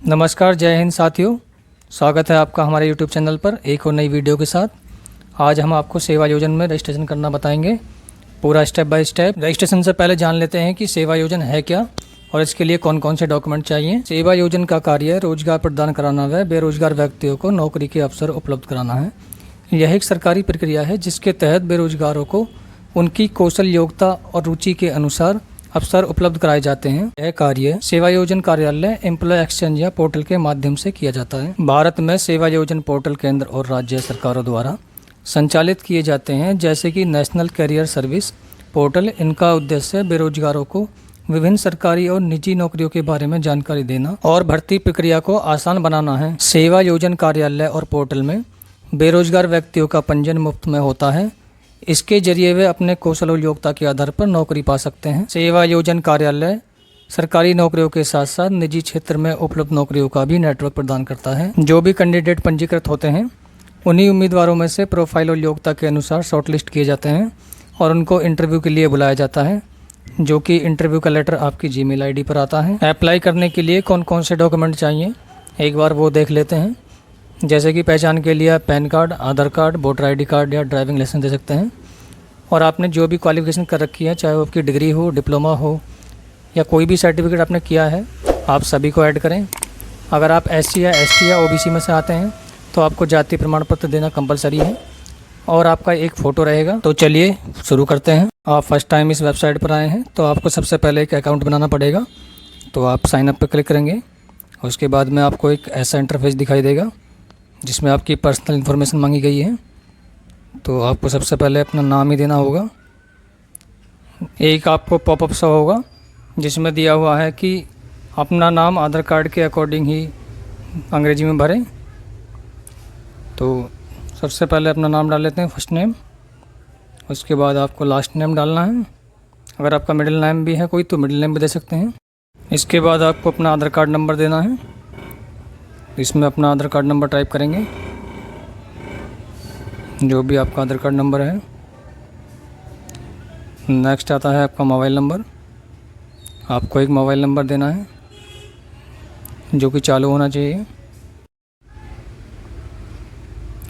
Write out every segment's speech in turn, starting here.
नमस्कार, जय हिंद साथियों। स्वागत है आपका हमारे YouTube चैनल पर एक और नई वीडियो के साथ। आज हम आपको सेवा योजन में रजिस्ट्रेशन करना बताएंगे, पूरा स्टेप बाय स्टेप। रजिस्ट्रेशन से पहले जान लेते हैं कि सेवा योजन है क्या और इसके लिए कौन कौन से डॉक्यूमेंट चाहिए। सेवा योजन का कार्य रोजगार प्रदान कराना व बेरोजगार व्यक्तियों को नौकरी के अवसर उपलब्ध कराना है। यह एक सरकारी प्रक्रिया है जिसके तहत बेरोजगारों को उनकी कौशल, योग्यता और रुचि के अनुसार अवसर उपलब्ध कराए जाते हैं। यह कार्य सेवा योजन कार्यालय एम्प्लॉय एक्सचेंज या पोर्टल के माध्यम से किया जाता है। भारत में सेवा योजन पोर्टल केंद्र और राज्य सरकारों द्वारा संचालित किए जाते हैं, जैसे कि नेशनल कैरियर सर्विस पोर्टल। इनका उद्देश्य बेरोजगारों को विभिन्न सरकारी और निजी नौकरियों के बारे में जानकारी देना और भर्ती प्रक्रिया को आसान बनाना है। सेवा योजन कार्यालय और पोर्टल में बेरोजगार व्यक्तियों का पंजीयन मुफ्त में होता है। इसके जरिए वे अपने कौशल और योग्यता के आधार पर नौकरी पा सकते हैं। सेवा योजन कार्यालय सरकारी नौकरियों के साथ साथ निजी क्षेत्र में उपलब्ध नौकरियों का भी नेटवर्क प्रदान करता है। जो भी कैंडिडेट पंजीकृत होते हैं उन्हीं उम्मीदवारों में से प्रोफाइल और योग्यता के अनुसार शॉर्टलिस्ट किए जाते हैं और उनको इंटरव्यू के लिए बुलाया जाता है, जो कि इंटरव्यू का लेटर आपकी जीमेल आईडी पर आता है। अप्लाई करने के लिए कौन कौन से डॉक्यूमेंट चाहिए एक बार वो देख लेते हैं। जैसे कि पहचान के लिए पैन कार्ड, आधार कार्ड, वोटर आईडी कार्ड या ड्राइविंग लाइसेंस दे सकते हैं। और आपने जो भी क्वालिफिकेशन कर रखी है, चाहे वो आपकी डिग्री हो, डिप्लोमा हो या कोई भी सर्टिफिकेट आपने किया है, आप सभी को ऐड करें। अगर आप SC या ST या OBC में से आते हैं तो आपको जाति प्रमाण पत्र देना कंपलसरी है और आपका एक फ़ोटो रहेगा। तो चलिए शुरू करते हैं। आप फर्स्ट टाइम इस वेबसाइट पर आए हैं तो आपको सबसे पहले एक अकाउंट बनाना पड़ेगा। तो आप साइन अप पर क्लिक करेंगे। उसके बाद में आपको एक ऐसा इंटरफेस दिखाई देगा जिसमें आपकी पर्सनल इन्फॉर्मेशन मांगी गई है। तो आपको सबसे पहले अपना नाम ही देना होगा। एक आपको पॉपअप शो होगा जिसमें दिया हुआ है कि अपना नाम आधार कार्ड के अकॉर्डिंग ही अंग्रेजी में भरें। तो सबसे पहले अपना नाम डाल लेते हैं, फर्स्ट नेम। उसके बाद आपको लास्ट नेम डालना है। अगर आपका मिडिल नेम भी है कोई तो मिडिल नेम भी दे सकते हैं। इसके बाद आपको अपना आधार कार्ड नंबर देना है। इसमें अपना आधार कार्ड नंबर टाइप करेंगे, जो भी आपका आधार कार्ड नंबर है। नेक्स्ट आता है आपका मोबाइल नंबर। आपको एक मोबाइल नंबर देना है जो कि चालू होना चाहिए।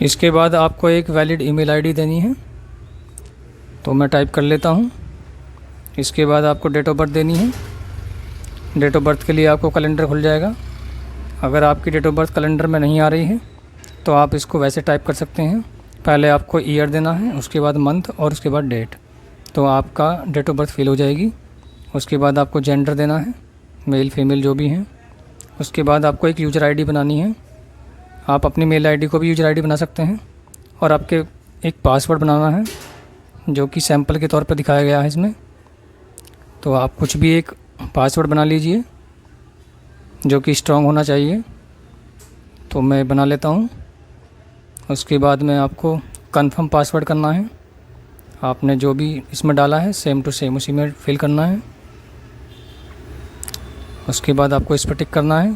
इसके बाद आपको एक वैलिड ईमेल आईडी देनी है, तो मैं टाइप कर लेता हूँ। इसके बाद आपको डेट ऑफ बर्थ देनी है। डेट ऑफ बर्थ के लिए आपको कैलेंडर खुल जाएगा। अगर आपकी डेट ऑफ बर्थ कैलेंडर में नहीं आ रही है तो आप इसको वैसे टाइप कर सकते हैं। पहले आपको ईयर देना है, उसके बाद मंथ और उसके बाद डेट, तो आपका डेट ऑफ बर्थ फिल हो जाएगी। उसके बाद आपको जेंडर देना है, मेल फीमेल जो भी हैं। उसके बाद आपको एक यूज़र आईडी बनानी है। आप अपनी मेल आईडी को भी यूज़र आईडी बना सकते हैं। और आपके एक पासवर्ड बनाना है जो कि सैंपल के तौर पर दिखाया गया है इसमें। तो आप कुछ भी एक पासवर्ड बना लीजिए जो कि स्ट्रॉन्ग होना चाहिए। तो मैं बना लेता हूँ। उसके बाद में आपको कंफर्म पासवर्ड करना है। आपने जो भी इसमें डाला है सेम टू सेम उसी में फिल करना है। उसके बाद आपको इस पर टिक करना है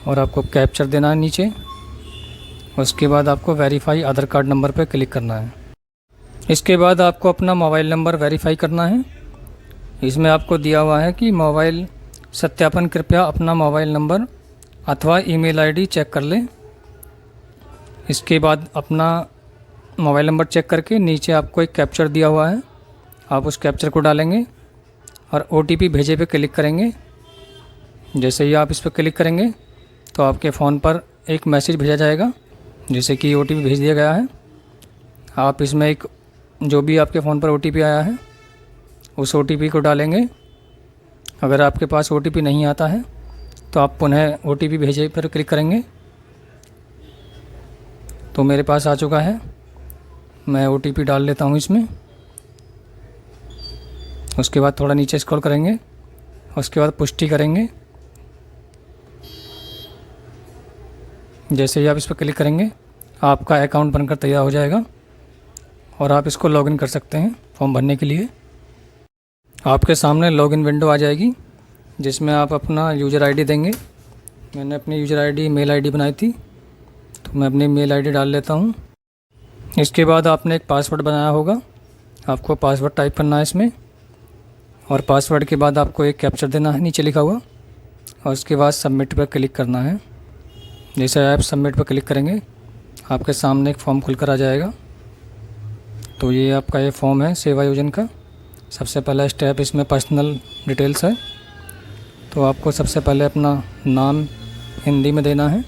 और आपको कैप्चर देना है नीचे। उसके बाद आपको वेरीफाई आधार कार्ड नंबर पर क्लिक करना है। इसके बाद आपको अपना मोबाइल नंबर वेरीफाई करना है। इसमें आपको दिया हुआ है कि मोबाइल सत्यापन, कृपया अपना मोबाइल नंबर अथवा ईमेल आईडी चेक कर लें। इसके बाद अपना मोबाइल नंबर चेक करके नीचे आपको एक कैप्चर दिया हुआ है, आप उस कैप्चर को डालेंगे और OTP भेजे पे क्लिक करेंगे। जैसे ही आप इस पर क्लिक करेंगे तो आपके फ़ोन पर एक मैसेज भेजा जाएगा, जैसे कि OTP भेज दिया गया है। आप इसमें एक जो भी आपके फ़ोन पर OTP आया है उस OTP को डालेंगे। अगर आपके पास OTP नहीं आता है तो आप पुनः OTP भेजे पर क्लिक करेंगे। तो मेरे पास आ चुका है, मैं OTP डाल लेता हूँ इसमें। उसके बाद थोड़ा नीचे स्क्रॉल करेंगे, उसके बाद पुष्टि करेंगे। जैसे ही आप इस पर क्लिक करेंगे आपका अकाउंट बनकर तैयार हो जाएगा और आप इसको लॉगिन कर सकते हैं फॉर्म भरने के लिए। आपके सामने लॉगिन विंडो आ जाएगी जिसमें आप अपना यूज़र आईडी देंगे। मैंने अपनी यूज़र आईडी मेल आईडी बनाई थी, तो मैं अपनी मेल आईडी डाल लेता हूँ। इसके बाद आपने एक पासवर्ड बनाया होगा, आपको पासवर्ड टाइप करना है इसमें। और पासवर्ड के बाद आपको एक कैप्चर देना है नीचे लिखा हुआ। और उसके बाद सबमिट पर क्लिक करना है। जैसे आप सबमिट पर क्लिक करेंगे आपके सामने एक फॉर्म खुलकर आ जाएगा। तो ये आपका ये फॉर्म है सेवा योजन का। सबसे पहला स्टेप इसमें पर्सनल डिटेल्स है। तो आपको सबसे पहले अपना नाम हिंदी में देना है।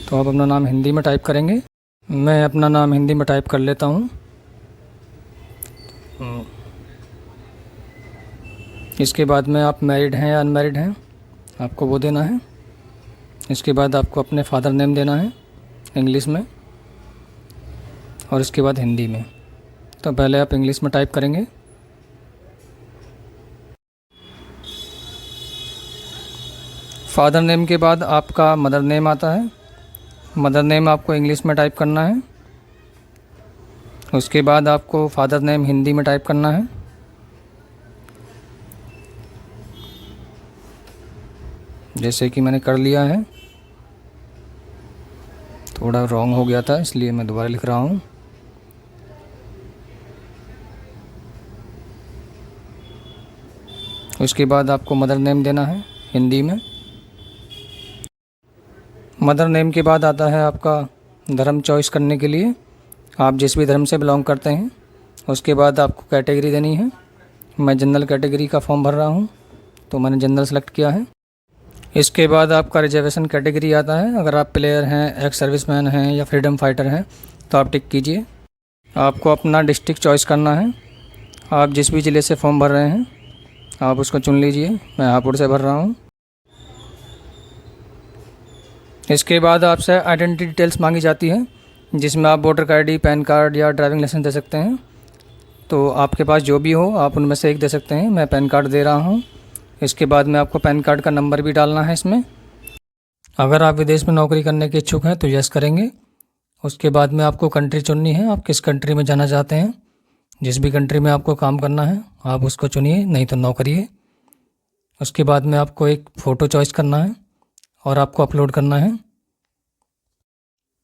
तो आप अपना नाम हिंदी में टाइप करेंगे। मैं अपना नाम हिंदी में टाइप कर लेता हूँ। इसके बाद में आप मैरिड हैं या अनमैरिड हैं आपको वो देना है। इसके बाद आपको अपने फादर नेम देना है इंग्लिश में और इसके बाद हिंदी में। तो पहले आप इंग्लिश में टाइप करेंगे। फादर नेम के बाद आपका मदर नेम आता है। मदर नेम आपको इंग्लिश में टाइप करना है। उसके बाद आपको फादर नेम हिंदी में टाइप करना है। जैसे कि मैंने कर लिया है, थोड़ा रॉन्ग हो गया था इसलिए मैं दोबारा लिख रहा हूँ। उसके बाद आपको मदर नेम देना है हिंदी में। मदर नेम के बाद आता है आपका धर्म चॉइस करने के लिए, आप जिस भी धर्म से बिलोंग करते हैं। उसके बाद आपको कैटेगरी देनी है। मैं जनरल कैटेगरी का फॉर्म भर रहा हूँ तो मैंने जनरल सेलेक्ट किया है। इसके बाद आपका रिजर्वेशन कैटेगरी आता है। अगर आप प्लेयर हैं, एक्स सर्विसमैन हैं या फ्रीडम फाइटर हैं तो आप टिक कीजिए। आपको अपना डिस्ट्रिक्ट चॉइस करना है। आप जिस भी ज़िले से फॉर्म भर रहे हैं आप उसको चुन लीजिए। मैं हापुड़ से भर रहा हूँ। इसके बाद आपसे आइडेंटिटी डिटेल्स मांगी जाती है, जिसमें आप वोटर ID, पैन कार्ड या ड्राइविंग लाइसेंस दे सकते हैं। तो आपके पास जो भी हो आप उनमें से एक दे सकते हैं। मैं पैन कार्ड दे रहा हूँ। इसके बाद में आपको पैन कार्ड का नंबर भी डालना है इसमें। अगर आप विदेश में नौकरी करने के इच्छुक हैं तो यस करेंगे। उसके बाद में आपको कंट्री चुननी है, आप किस कंट्री में जाना चाहते हैं। जिस भी कंट्री में आपको काम करना है आप उसको चुनिए, नहीं तो नो करिए। उसके बाद में आपको एक फ़ोटो चॉइस करना है और आपको अपलोड करना है।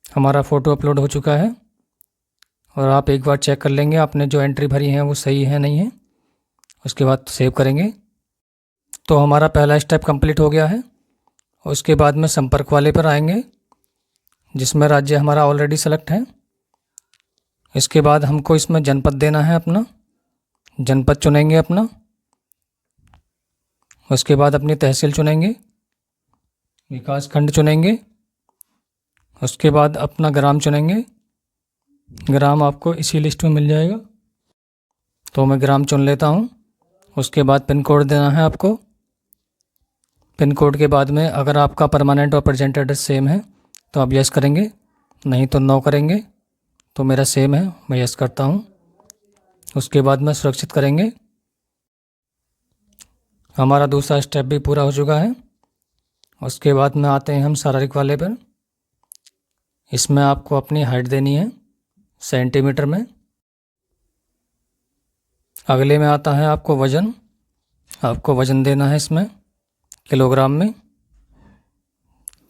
हमारा फ़ोटो अपलोड हो चुका है और आप एक बार चेक कर लेंगे आपने जो एंट्री भरी है वो सही है नहीं है। उसके बाद सेव करेंगे। तो हमारा पहला स्टेप कंप्लीट हो गया है। उसके बाद में संपर्क वाले पर आएंगे, जिसमें राज्य हमारा ऑलरेडी सेलेक्ट है। इसके बाद हमको इसमें जनपद देना है अपना। जनपद चुनेंगे अपना। उसके बाद अपनी तहसील चुनेंगे, विकास खंड चुनेंगे। उसके बाद अपना ग्राम चुनेंगे। ग्राम आपको इसी लिस्ट में मिल जाएगा, तो मैं ग्राम चुन लेता हूँ। उसके बाद पिन कोड देना है आपको। पिन कोड के बाद में अगर आपका परमानेंट और प्रेजेंट एड्रेस सेम है तो आप यस करेंगे, नहीं तो नो करेंगे। तो मेरा सेम है, मैं यस करता हूँ। उसके बाद में सुरक्षित करेंगे। हमारा दूसरा स्टेप भी पूरा हो चुका है। उसके बाद में आते हैं हम शारीरिक वाले पर। इसमें आपको अपनी हाइट देनी है सेंटीमीटर में। अगले में आता है आपको वज़न। आपको वज़न देना है इसमें किलोग्राम में।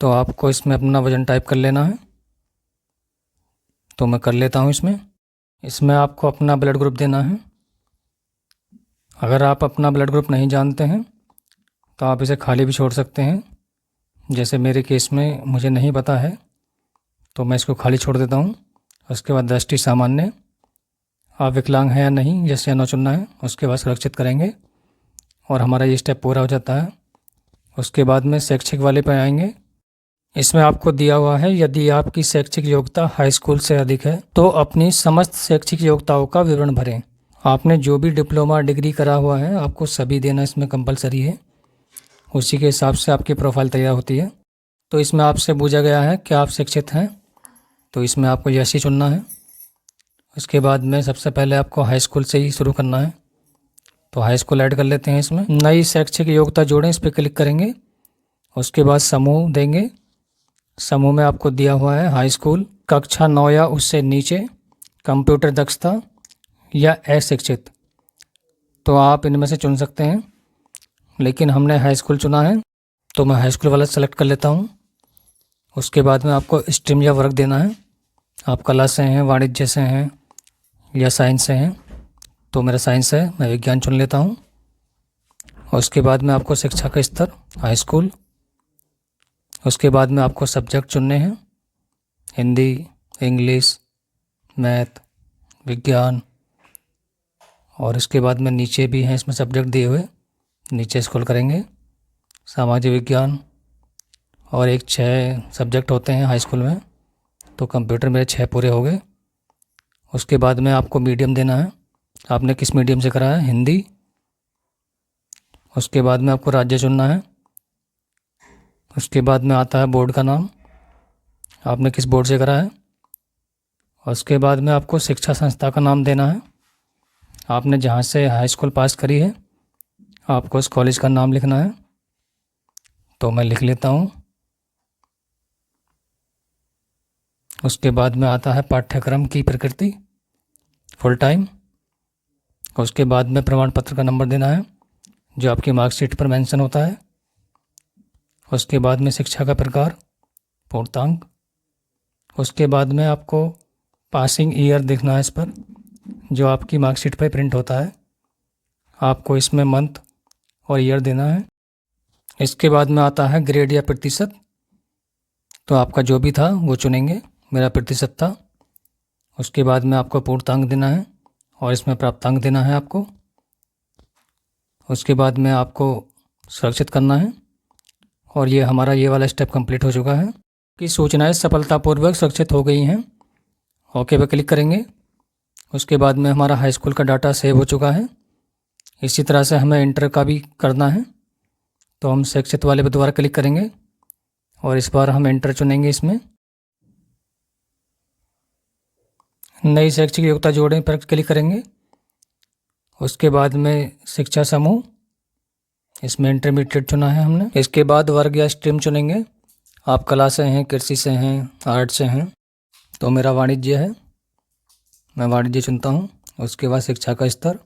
तो आपको इसमें अपना वज़न टाइप कर लेना है। तो मैं कर लेता हूँ इसमें। इसमें आपको अपना ब्लड ग्रुप देना है। अगर आप अपना ब्लड ग्रुप नहीं जानते हैं तो आप इसे खाली भी छोड़ सकते हैं। जैसे मेरे केस में मुझे नहीं पता है तो मैं इसको खाली छोड़ देता हूँ। उसके बाद दृष्टि सामान्य, आप विकलांग हैं या नहीं, यस या नो चुनना है। उसके बाद सुरक्षित करेंगे और हमारा ये स्टेप पूरा हो जाता है। उसके बाद में शैक्षिक वाले पे आएंगे। इसमें आपको दिया हुआ है यदि आपकी शैक्षिक योग्यता हाई स्कूल से अधिक है तो अपनी समस्त शैक्षिक योग्यताओं का विवरण भरें। आपने जो भी डिप्लोमा डिग्री करा हुआ है आपको सभी देना इसमें कंपलसरी है। उसी के हिसाब से आपकी प्रोफाइल तैयार होती है। तो इसमें आपसे पूछा गया है कि आप शिक्षित हैं, तो इसमें आपको यस ही चुनना है। उसके बाद में सबसे पहले आपको हाई स्कूल से ही शुरू करना है, तो हाई स्कूल ऐड कर लेते हैं। इसमें नई शैक्षिक योग्यता जोड़ें, इस पर क्लिक करेंगे। उसके बाद समूह देंगे। समूह में आपको दिया हुआ है हाई स्कूल, कक्षा 9 या उससे नीचे, कंप्यूटर दक्षता या अशिक्षित। तो आप इनमें से चुन सकते हैं, लेकिन हमने हाई स्कूल चुना है तो मैं हाई स्कूल वाला सेलेक्ट कर लेता हूँ। उसके बाद में आपको स्ट्रीम या वर्ग देना है। आप कला से हैं, वाणिज्य से हैं या साइंस से हैं। तो मेरा साइंस है, मैं विज्ञान चुन लेता हूँ। उसके बाद में आपको शिक्षा का स्तर हाई स्कूल। उसके बाद में आपको सब्जेक्ट चुनने हैं, हिंदी, इंग्लिश, मैथ, विज्ञान। और इसके बाद में नीचे भी हैं इसमें सब्जेक्ट दिए हुए, नीचे स्क्रॉल करेंगे, सामाजिक विज्ञान। और एक 6 सब्जेक्ट होते हैं हाई स्कूल में, तो कंप्यूटर मेरे 6 पूरे हो गए। उसके बाद में आपको मीडियम देना है, आपने किस मीडियम से करा है, हिंदी। उसके बाद में आपको राज्य चुनना है। उसके बाद में आता है बोर्ड का नाम, आपने किस बोर्ड से करा है। उसके बाद में आपको शिक्षा संस्था का नाम देना है, आपने जहाँ से हाई स्कूल पास करी है आपको उस कॉलेज का नाम लिखना है। तो मैं लिख लेता हूँ। उसके बाद में आता है पाठ्यक्रम की प्रकृति, फुल टाइम। उसके बाद में प्रमाण पत्र का नंबर देना है जो आपकी मार्कशीट पर मेंशन होता है। उसके बाद में शिक्षा का प्रकार, पूर्णांक। उसके बाद में आपको पासिंग ईयर देखना है इस पर, जो आपकी मार्कशीट पर प्रिंट होता है। आपको इसमें मंथ और ईयर देना है। इसके बाद में आता है ग्रेड या प्रतिशत, तो आपका जो भी था वो चुनेंगे, मेरा प्रतिशत था। उसके बाद में आपको पूर्णांक देना है और इसमें प्राप्तांक देना है आपको। उसके बाद में आपको सुरक्षित करना है और ये हमारा ये वाला स्टेप कंप्लीट हो चुका है कि सूचनाएं सफलतापूर्वक सुरक्षित हो गई हैं। ओके पे क्लिक करेंगे। उसके बाद में हमारा हाई स्कूल का डाटा सेव हो चुका है। इसी तरह से हमें इंटर का भी करना है, तो हम सुरक्षित वाले पे दोबारा क्लिक करेंगे और इस बार हम इंटर चुनेंगे। इसमें नई शैक्षिक योग्यता जोड़ें पर क्लिक करेंगे। उसके बाद में शिक्षा समूह, इसमें इंटरमीडिएट चुना है हमने। इसके बाद वर्ग या स्ट्रीम चुनेंगे, आप कला से हैं, कृषि से हैं, आर्ट से हैं। तो मेरा वाणिज्य है, मैं वाणिज्य चुनता हूँ। उसके बाद शिक्षा का स्तर।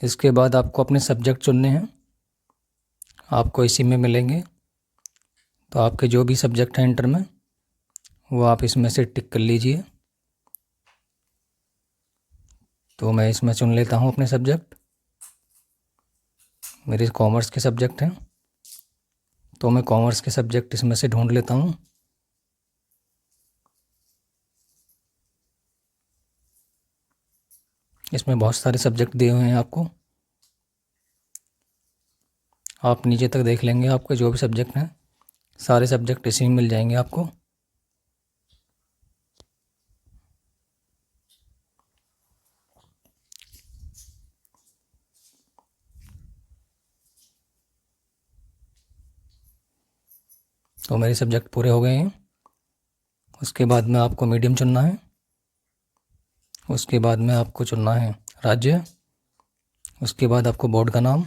इसके बाद आपको अपने सब्जेक्ट चुनने हैं, आपको इसी में मिलेंगे। तो आपके जो भी सब्जेक्ट हैं इंटर में वो आप इसमें से टिक कर लीजिए। तो मैं इसमें चुन लेता हूँ अपने सब्जेक्ट, मेरे कॉमर्स के सब्जेक्ट हैं, तो मैं कॉमर्स के सब्जेक्ट इसमें से ढूंढ लेता हूँ। इसमें बहुत सारे सब्जेक्ट दिए हुए हैं आपको, आप नीचे तक देख लेंगे, आपके जो भी सब्जेक्ट हैं सारे सब्जेक्ट इसी में मिल जाएंगे आपको। तो मेरे सब्जेक्ट पूरे हो गए हैं। उसके बाद में आपको मीडियम चुनना है। उसके बाद में आपको चुनना है राज्य। उसके बाद आपको बोर्ड का नाम।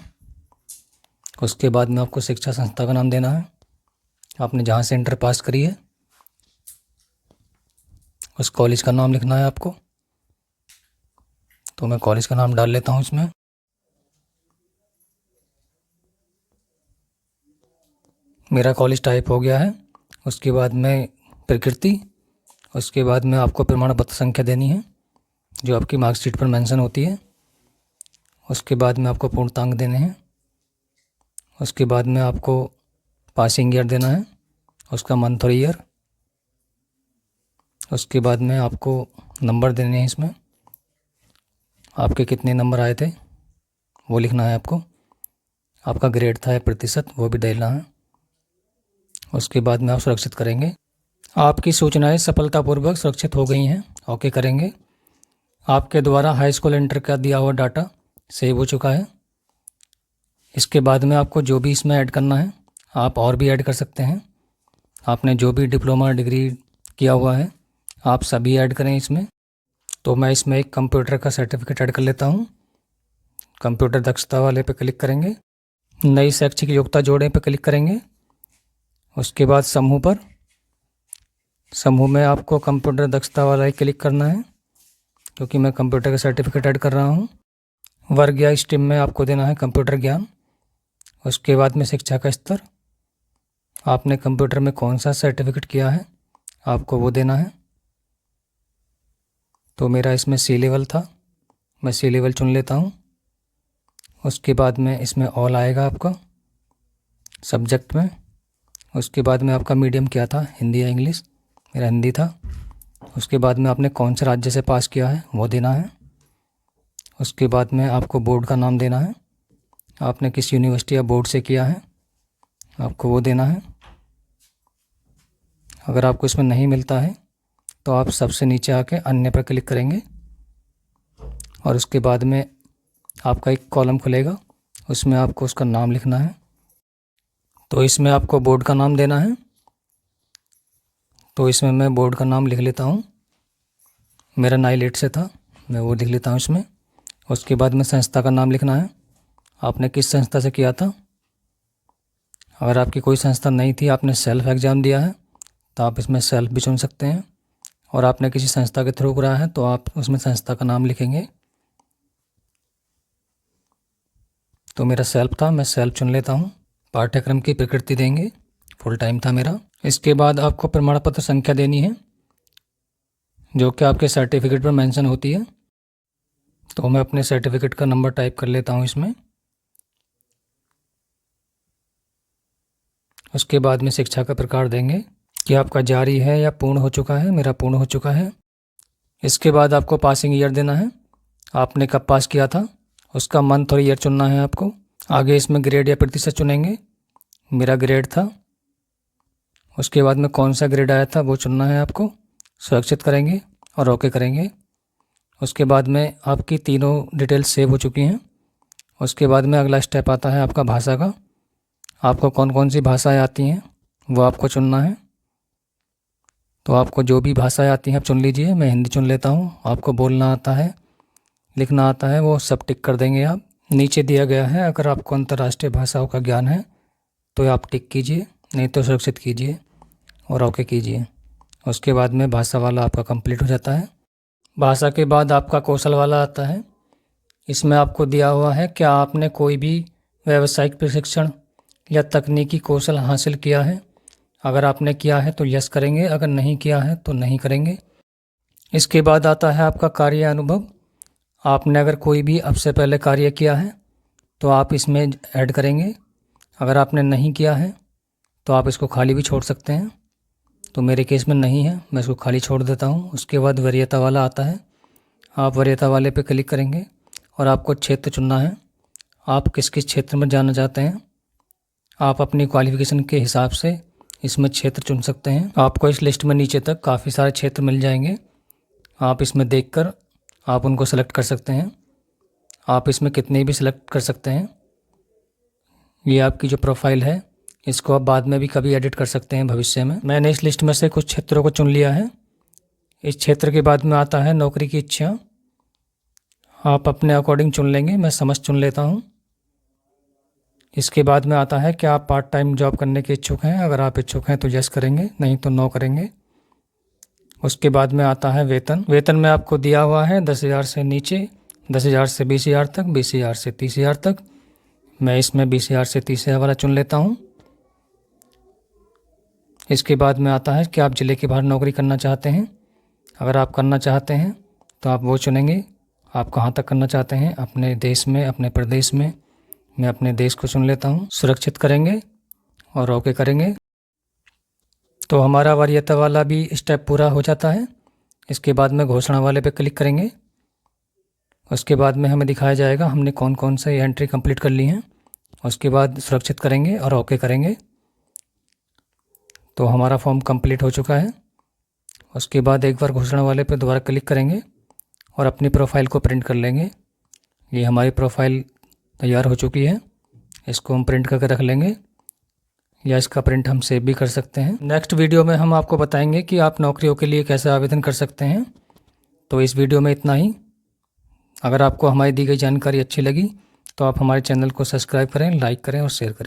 उसके बाद में आपको शिक्षा संस्था का नाम देना है, आपने जहाँ से इंटर पास करी है उस कॉलेज का नाम लिखना है आपको। तो मैं कॉलेज का नाम डाल लेता हूँ इसमें। मेरा कॉलेज टाइप हो गया है। उसके बाद में प्रकृति। उसके बाद में आपको प्रमाण पत्र संख्या देनी है जो आपकी मार्कशीट पर मेंशन होती है। उसके बाद में आपको पूर्णांक देने हैं। उसके बाद में आपको पासिंग ईयर देना है, उसका मंथ और ईयर। उसके बाद में आपको नंबर देने हैं, इसमें आपके कितने नंबर आए थे वो लिखना है आपको। आपका ग्रेड था या प्रतिशत वो भी देना है। उसके बाद में आप सुरक्षित करेंगे। आपकी सूचनाएं सफलतापूर्वक सुरक्षित हो गई हैं, ओके करेंगे। आपके द्वारा हाई स्कूल इंटर का दिया हुआ डाटा सेव हो चुका है। इसके बाद में आपको जो भी इसमें ऐड करना है आप और भी ऐड कर सकते हैं। आपने जो भी डिप्लोमा डिग्री किया हुआ है आप सभी ऐड करें इसमें। तो मैं इसमें एक कंप्यूटर का सर्टिफिकेट ऐड कर लेता हूँ। कंप्यूटर दक्षता वाले पे क्लिक करेंगे, नई शैक्षिक योग्यता जोड़ें पे क्लिक करेंगे। उसके बाद समूह पर, समूह में आपको कंप्यूटर दक्षता वाला ही क्लिक करना है क्योंकि मैं कंप्यूटर का सर्टिफिकेट ऐड कर रहा हूँ। वर्ग या स्ट्रीम में आपको देना है कंप्यूटर ज्ञान। उसके बाद में शिक्षा का स्तर, आपने कंप्यूटर में कौन सा सर्टिफिकेट किया है आपको वो देना है। तो मेरा इसमें सी लेवल था, मैं सी लेवल चुन लेता हूँ। उसके बाद में इसमें ऑल आएगा आपका सब्जेक्ट में। उसके बाद में आपका मीडियम क्या था, हिंदी या इंग्लिश, मेरा हिंदी था। उसके बाद में आपने कौन से राज्य से पास किया है वो देना है। उसके बाद में आपको बोर्ड का नाम देना है, आपने किस यूनिवर्सिटी या बोर्ड से किया है आपको वो देना है। अगर आपको इसमें नहीं मिलता है तो आप सबसे नीचे आके अन्य पर क्लिक करेंगे और उसके बाद में आपका एक कॉलम खुलेगा, उसमें आपको उसका नाम लिखना है। तो इसमें आपको बोर्ड का नाम देना है, तो इसमें मैं बोर्ड का नाम लिख लेता हूँ। मेरा 9 से था, मैं वो लिख लेता हूँ इसमें। उसके बाद में संस्था का नाम लिखना है, आपने किस संस्था से किया था। अगर आपकी कोई संस्था नहीं थी, आपने सेल्फ एग्ज़ाम दिया है तो आप इसमें सेल्फ भी चुन सकते हैं, और आपने किसी संस्था के थ्रू करा है तो आप उसमें संस्था का नाम लिखेंगे। तो मेरा सेल्फ था, मैं सेल्फ चुन लेता हूँ। पाठ्यक्रम की प्रकृति देंगे, फुल टाइम था मेरा। इसके बाद आपको प्रमाण पत्र संख्या देनी है जो कि आपके सर्टिफिकेट पर मेंशन होती है। तो मैं अपने सर्टिफिकेट का नंबर टाइप कर लेता हूँ इसमें। उसके बाद में शिक्षा का प्रकार देंगे कि आपका जारी है या पूर्ण हो चुका है, मेरा पूर्ण हो चुका है। इसके बाद आपको पासिंग ईयर देना है, आपने कब पास किया था उसका मंथ और ईयर चुनना है आपको। आगे इसमें ग्रेड या प्रतिशत चुनेंगे, मेरा ग्रेड था। उसके बाद में कौन सा ग्रेड आया था वो चुनना है आपको। सुरक्षित करेंगे और ओके करेंगे। उसके बाद में आपकी तीनों डिटेल्स सेव हो चुकी हैं। उसके बाद में अगला स्टेप आता है आपका भाषा का। आपको कौन कौन सी भाषाएं आती हैं वो आपको चुनना है। तो आपको जो भी भाषाएं आती हैं आप चुन लीजिए। मैं हिंदी चुन लेता हूँ। आपको बोलना आता है, लिखना आता है, वो सब टिक कर देंगे आप। नीचे दिया गया है अगर आपको अंतर्राष्ट्रीय भाषाओं का ज्ञान है तो आप टिक कीजिए, नहीं तो सुरक्षित कीजिए और ओके कीजिए। उसके बाद में भाषा वाला आपका कंप्लीट हो जाता है। भाषा के बाद आपका कौशल वाला आता है। इसमें आपको दिया हुआ है क्या आपने कोई भी व्यावसायिक प्रशिक्षण या तकनीकी कौशल हासिल किया है। अगर आपने किया है तो यस करेंगे, अगर नहीं किया है तो नहीं करेंगे। इसके बाद आता है आपका कार्य अनुभव। आपने अगर कोई भी अब से पहले कार्य किया है तो आप इसमें ऐड करेंगे। अगर आपने नहीं किया है तो आप इसको खाली भी छोड़ सकते हैं। तो मेरे केस में नहीं है, मैं इसको खाली छोड़ देता हूँ। उसके बाद वरीयता वाला आता है, आप वरीयता वाले पे क्लिक करेंगे और आपको क्षेत्र चुनना है। आप किस किस क्षेत्र में जाना चाहते हैं, आप अपनी क्वालिफ़िकेशन के हिसाब से इसमें क्षेत्र चुन सकते हैं। आपको इस लिस्ट में नीचे तक काफ़ी सारे क्षेत्र मिल जाएंगे, आप इसमें देखकर आप उनको सेलेक्ट कर सकते हैं। आप इसमें कितने भी सिलेक्ट कर सकते हैं। ये आपकी जो प्रोफाइल है इसको आप बाद में भी कभी एडिट कर सकते हैं भविष्य में। मैंने इस लिस्ट में से कुछ क्षेत्रों को चुन लिया है। इस क्षेत्र के बाद में आता है नौकरी की इच्छा। आप अपने अकॉर्डिंग चुन लेंगे, मैं समस्त चुन लेता हूँ। इसके बाद में आता है कि आप पार्ट टाइम जॉब करने के इच्छुक हैं। अगर आप इच्छुक हैं तो यस करेंगे, नहीं तो नो करेंगे। उसके बाद में आता है वेतन। वेतन में आपको दिया हुआ है 10,000 से नीचे, 10,000 से 20,000 तक, 20,000 से 30,000 तक। मैं इसमें 20,000 से 30,000 वाला चुन लेता हूँ। इसके बाद में आता है कि आप ज़िले के बाहर नौकरी करना चाहते हैं। अगर आप करना चाहते हैं तो आप वो चुनेंगे, आप कहाँ तक करना चाहते हैं, अपने देश में, अपने प्रदेश में। मैं अपने देश को चुन लेता हूँ। सुरक्षित करेंगे और ओके करेंगे। तो हमारा वरीयता वाला भी स्टेप पूरा हो जाता है। इसके बाद में घोषणा वाले पे क्लिक करेंगे। उसके बाद में हमें दिखाया जाएगा हमने कौन कौन से एंट्री कंप्लीट कर ली हैं। उसके बाद सुरक्षित करेंगे और ओके करेंगे। तो हमारा फॉर्म कंप्लीट हो चुका है। उसके बाद एक बार घोषणा वाले पे दोबारा क्लिक करेंगे और अपनी प्रोफाइल को प्रिंट कर लेंगे। ये हमारी प्रोफाइल तैयार हो चुकी है। इसको हम प्रिंट करके रख लेंगे या इसका प्रिंट हम सेव भी कर सकते हैं। नेक्स्ट वीडियो में हम आपको बताएंगे कि आप नौकरियों के लिए कैसे आवेदन कर सकते हैं। तो इस वीडियो में इतना ही। अगर आपको हमारी दी गई जानकारी अच्छी लगी तो आप हमारे चैनल को सब्सक्राइब करें, लाइक करें और शेयर करें।